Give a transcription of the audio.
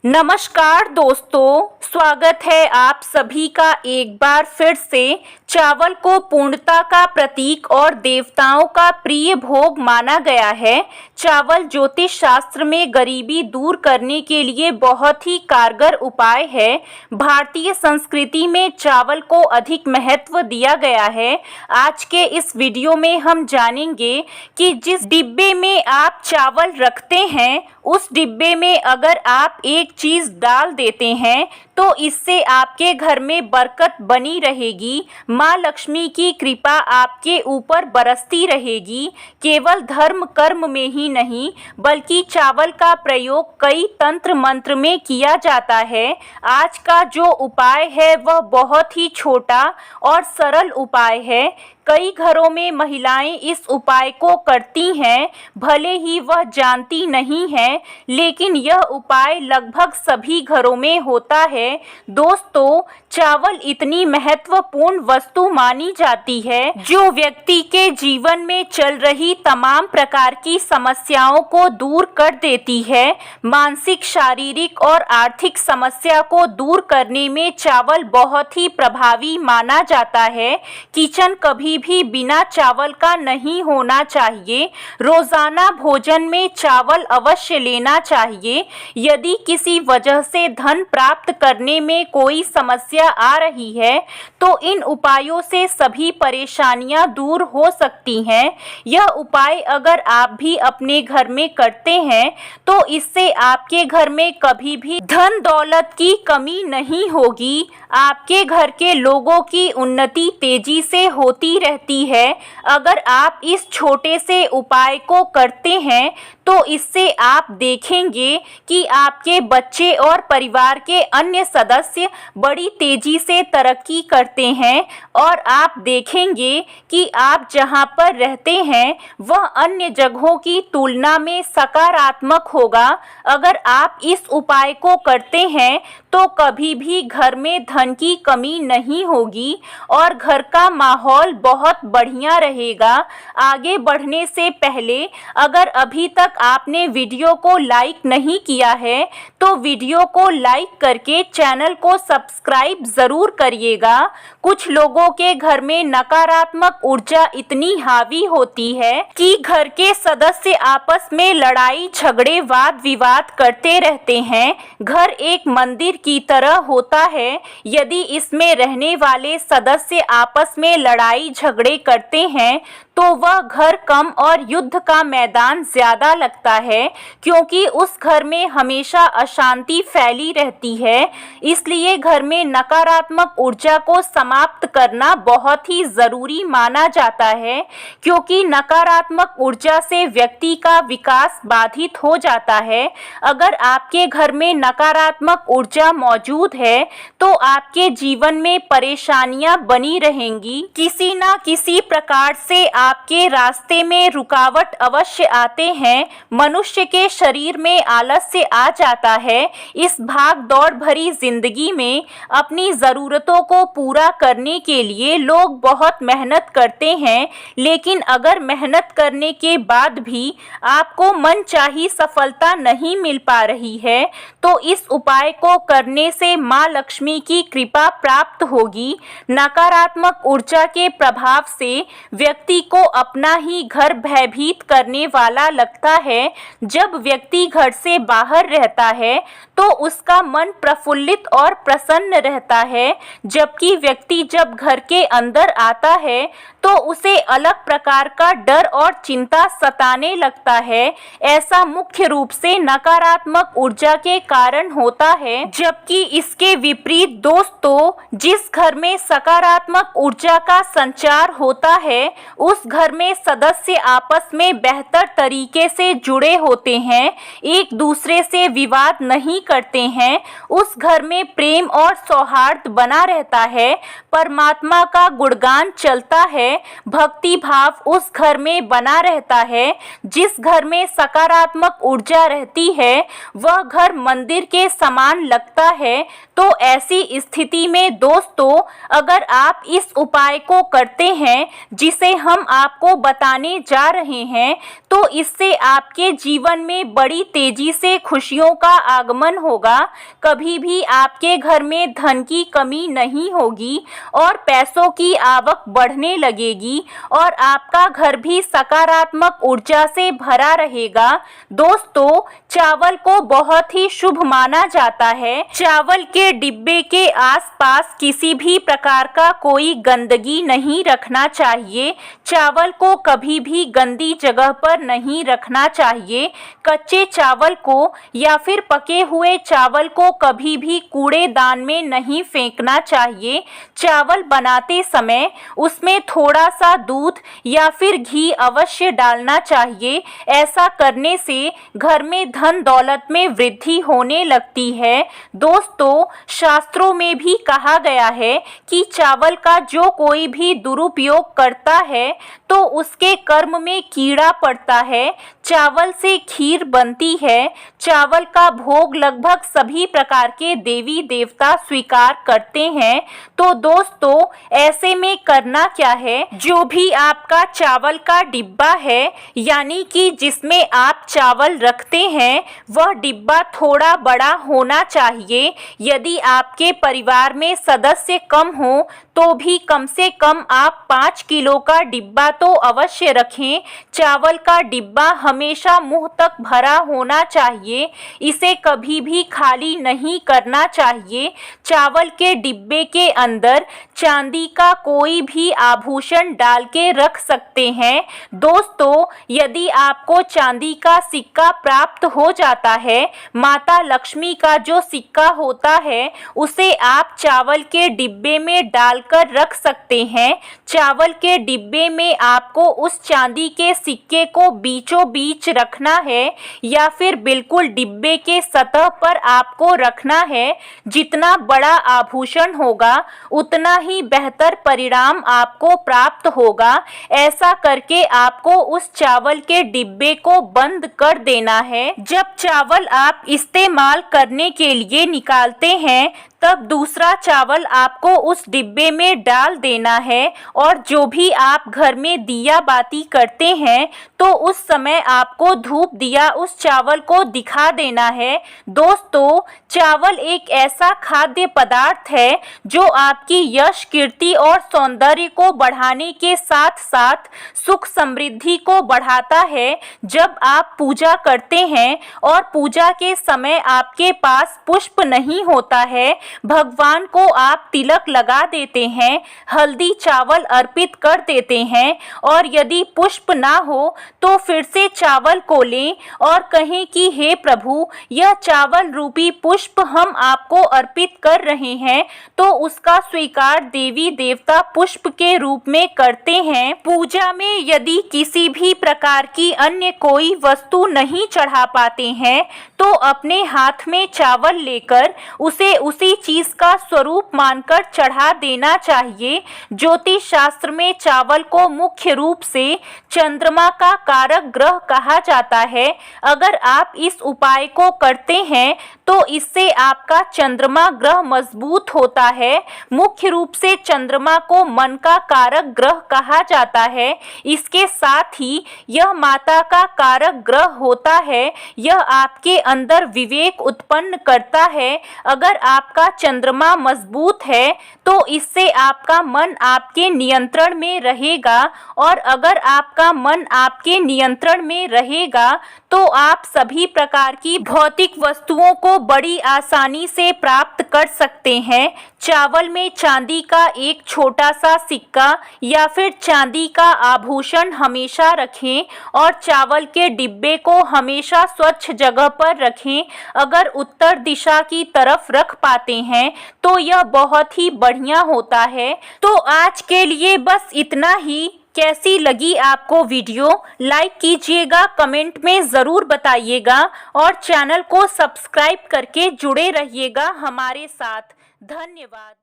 नमस्कार दोस्तों, स्वागत है आप सभी का एक बार फिर से। चावल को पूर्णता का प्रतीक और देवताओं का प्रिय भोग माना गया है। चावल ज्योतिष शास्त्र में गरीबी दूर करने के लिए बहुत ही कारगर उपाय है। भारतीय संस्कृति में चावल को अधिक महत्व दिया गया है। आज के इस वीडियो में हम जानेंगे कि जिस डिब्बे में आप चावल रखते हैं उस डिब्बे में अगर आप एक चीज डाल देते हैं तो इससे आपके घर में बरकत बनी रहेगी। माँ लक्ष्मी की कृपा आपके ऊपर बरसती रहेगी। केवल धर्म कर्म में ही नहीं बल्कि चावल का प्रयोग कई तंत्र मंत्र में किया जाता है। आज का जो उपाय है वह बहुत ही छोटा और सरल उपाय है। कई घरों में महिलाएं इस उपाय को करती हैं, भले ही वह जानती नहीं हैं, लेकिन यह उपाय लगभग सभी घरों में होता है। दोस्तों, चावल इतनी महत्वपूर्ण वस्तु मानी जाती है जो व्यक्ति के जीवन में चल रही तमाम प्रकार की समस्याओं को दूर कर देती है। मानसिक, शारीरिक और आर्थिक समस्या को दूर करने में चावल बहुत ही प्रभावी माना जाता है। किचन कभी भी बिना चावल का नहीं होना चाहिए। रोजाना भोजन में चावल अवश्य लेना चाहिए। यदि किसी वजह से धन प्राप्त करने में कोई समस्या आ रही है तो इन उपायों से सभी परेशानियां दूर हो सकती हैं। यह उपाय अगर आप भी अपने घर में करते हैं तो इससे आपके घर में कभी भी धन दौलत की कमी नहीं होगी। आपके घर के लोगों की उन्नति तेजी से होती रहती है। अगर आप इस छोटे से उपाय को करते हैं तो इससे आप देखेंगे कि आपके बच्चे और परिवार के अन्य सदस्य बड़ी तेजी से तरक्की करते हैं और आप देखेंगे कि आप जहां पर रहते हैं वह अन्य जगहों की तुलना में सकारात्मक होगा। अगर आप इस उपाय को करते हैं तो कभी भी घर में धन की कमी नहीं होगी और घर का माहौल बहुत बढ़िया रहेगा। आगे बढ़ने से पहले अगर अभी तक आपने वीडियो को लाइक नहीं किया है तो वीडियो को लाइक करके चैनल को सब्सक्राइब जरूर करिएगा। कुछ लोगों के घर में नकारात्मक ऊर्जा इतनी हावी होती है कि घर के सदस्य आपस में लड़ाई झगड़े वाद विवाद करते रहते हैं। घर एक मंदिर की तरह होता है। यदि इसमें रहने वाले सदस्य आपस में लड़ाई झगड़े करते हैं तो वह घर कम और युद्ध का मैदान ज्यादा लगता है, क्योंकि उस घर में हमेशा अशांति फैली रहती है। इसलिए घर में नकारात्मक ऊर्जा को समाप्त करना बहुत ही जरूरी माना जाता है, क्योंकि नकारात्मक ऊर्जा से व्यक्ति का विकास बाधित हो जाता है। अगर आपके घर में नकारात्मक ऊर्जा मौजूद है तो आपके जीवन में परेशानियां बनी रहेंगी। किसी न किसी प्रकार से आपके रास्ते में रुकावट अवश्य आते हैं। मनुष्य के शरीर में आलस्य आ जाता है। इस भाग दौड़ भरी जिंदगी में अपनी ज़रूरतों को पूरा करने के लिए लोग बहुत मेहनत करते हैं, लेकिन अगर मेहनत करने के बाद भी आपको मनचाही सफलता नहीं मिल पा रही है तो इस उपाय को करने से माँ लक्ष्मी की कृपा प्राप्त होगी। नकारात्मक ऊर्जा के प्रभाव से व्यक्ति को अपना ही घर भयभीत करने वाला लगता है। जब व्यक्ति घर से बाहर रहता है तो उसका मन प्रफुल्लित और प्रसन्न रहता है, जबकि व्यक्ति जब घर के अंदर आता है तो उसे अलग प्रकार का डर और चिंता सताने लगता है। ऐसा मुख्य रूप से नकारात्मक ऊर्जा के कारण होता है, जबकि इसके विपरीत दोस्तों, जिस घर में सकारात्मक ऊर्जा का संचार होता है उस घर में सदस्य आपस में बेहतर तरीके से जुड़े होते हैं, एक दूसरे से विवाद नहीं करते हैं। उस घर में प्रेम और सौहार्द बना रहता है, परमात्मा का गुणगान चलता है भक्ति भाव उस घर में बना रहता है। जिस घर में सकारात्मक ऊर्जा रहती है वह घर मंदिर के समान लगता है। तो ऐसी स्थिति में दोस्तों, अगर आप इस उपाय को करते हैं जिसे हम आपको बताने जा रहे हैं, तो इससे आपके जीवन में बड़ी तेजी से खुशियों का आगमन होगा। कभी भी आपके घर में धन की कमी नहीं होगी और पैसों की आवक बढ़ने लगेगी और आपका घर भी सकारात्मक ऊर्जा से भरा रहेगा। दोस्तों, चावल को बहुत ही शुभ माना जाता है। चावल के डिब्बे के आसपास किसी भी प्रकार का कोई गंदगी नहीं रखना चाहिए। चावल को कभी भी गंदी जगह पर नहीं रखना चाहिए। कच्चे चावल को या फिर पके हुए चावल को कभी भी कूड़ेदान में नहीं फेंकना चाहिए। चावल बनाते समय उसमें थोड़ा सा दूध या फिर घी अवश्य डालना चाहिए। ऐसा करने से घर में धन दौलत में वृद्धि होने लगती है। दोस्तों, शास्त्रों में भी कहा गया है कि चावल का जो कोई भी दुरुपयोग करता है तो उसके कर्म में कीड़ा पड़ता है। चावल से खीर बनती है। चावल का भोग लगभग सभी प्रकार के देवी देवता स्वीकार करते हैं। तो दोस्तों, ऐसे में करना क्या है, जो भी आपका चावल का डिब्बा है यानी कि जिसमें आप चावल रखते हैं, वह डिब्बा थोड़ा बड़ा होना चाहिए। यदि आपके परिवार में सदस्य कम हो तो भी कम से कम आप 5 किलो का डिब्बा तो अवश्य रखें। चावल का डिब्बा हमेशा मुंह तक भरा होना चाहिए। इसे कभी भी खाली नहीं करना चाहिए। चावल के डिब्बे के अंदर चांदी का कोई भी आभूषण डाल के रख सकते हैं। दोस्तों, यदि आपको चांदी का सिक्का प्राप्त हो जाता है, माता लक्ष्मी का जो सिक्का होता है उसे आप चावल के डिब्बे में डालकर रख सकते हैं। चावल के डिब्बे में आपको उस चांदी के सिक्के को बीचों बीच रखना है या फिर बिल्कुल डिब्बे के सतह पर आपको रखना है। जितना बड़ा आभूषण होगा उतना ही बेहतर परिणाम आपको प्राप्त होगा। ऐसा करके आपको उस चावल के डिब्बे को बंद कर देना है। जब चावल आप इस्तेमाल करने के लिए निकालते हैं तब दूसरा चावल आपको उस डिब्बे में डाल देना है और जो भी आप घर में दिया बाती करते हैं तो उस समय आपको धूप दिया उस चावल को दिखा देना है। दोस्तों, चावल एक ऐसा खाद्य पदार्थ है जो आपकी यश, कीर्ति और सौंदर्य को बढ़ाने के साथ साथ सुख समृद्धि को बढ़ाता है। जब आप पूजा करते हैं और पूजा के समय आपके पास पुष्प नहीं होता है, भगवान को आप तिलक लगा देते हैं, हल्दी चावल अर्पित कर देते हैं और यदि पुष्प ना हो तो फिर से चावल को लें और कहें कि हे प्रभु, यह चावल रूपी पुष्प हम आपको अर्पित कर रहे हैं, तो उसका स्वीकार देवी देवता पुष्प के रूप में करते हैं। पूजा में यदि किसी भी प्रकार की अन्य कोई वस्तु नहीं चढ़ा पाते हैं तो अपने हाथ में चावल लेकर उसे उसी चीज का स्वरूप मानकर चढ़ा देना चाहिए। ज्योतिष शास्त्र में चावल को मुख्य रूप से चंद्रमा का कारक ग्रह कहा जाता है। अगर आप इस उपाय को करते हैं तो इससे आपका चंद्रमा ग्रह मजबूत होता है। मुख्य रूप से चंद्रमा को मन का कारक ग्रह कहा जाता है। इसके साथ ही यह माता का कारक ग्रह होता है। यह आपके अंदर विवेक उत्पन्न करता है। अगर आपका चंद्रमा मजबूत है तो इससे आपका मन आपके नियंत्रण में रहेगा और अगर आपका मन आपके नियंत्रण में रहेगा तो आप सभी प्रकार की भौतिक वस्तुओं को बड़ी आसानी से प्राप्त कर सकते हैं। चावल में चांदी का एक छोटा सा सिक्का या फिर चांदी का आभूषण हमेशा रखें और चावल के डिब्बे को हमेशा स्वच्छ जगह पर रखें। अगर उत्तर दिशा की तरफ रख पाते हैं तो यह बहुत ही बढ़िया होता है। तो आज के लिए बस इतना ही। कैसी लगी आपको वीडियो? लाइक कीजिएगा, कमेंट में ज़रूर बताइएगा और चैनल को सब्सक्राइब करके जुड़े रहिएगा हमारे साथ। धन्यवाद।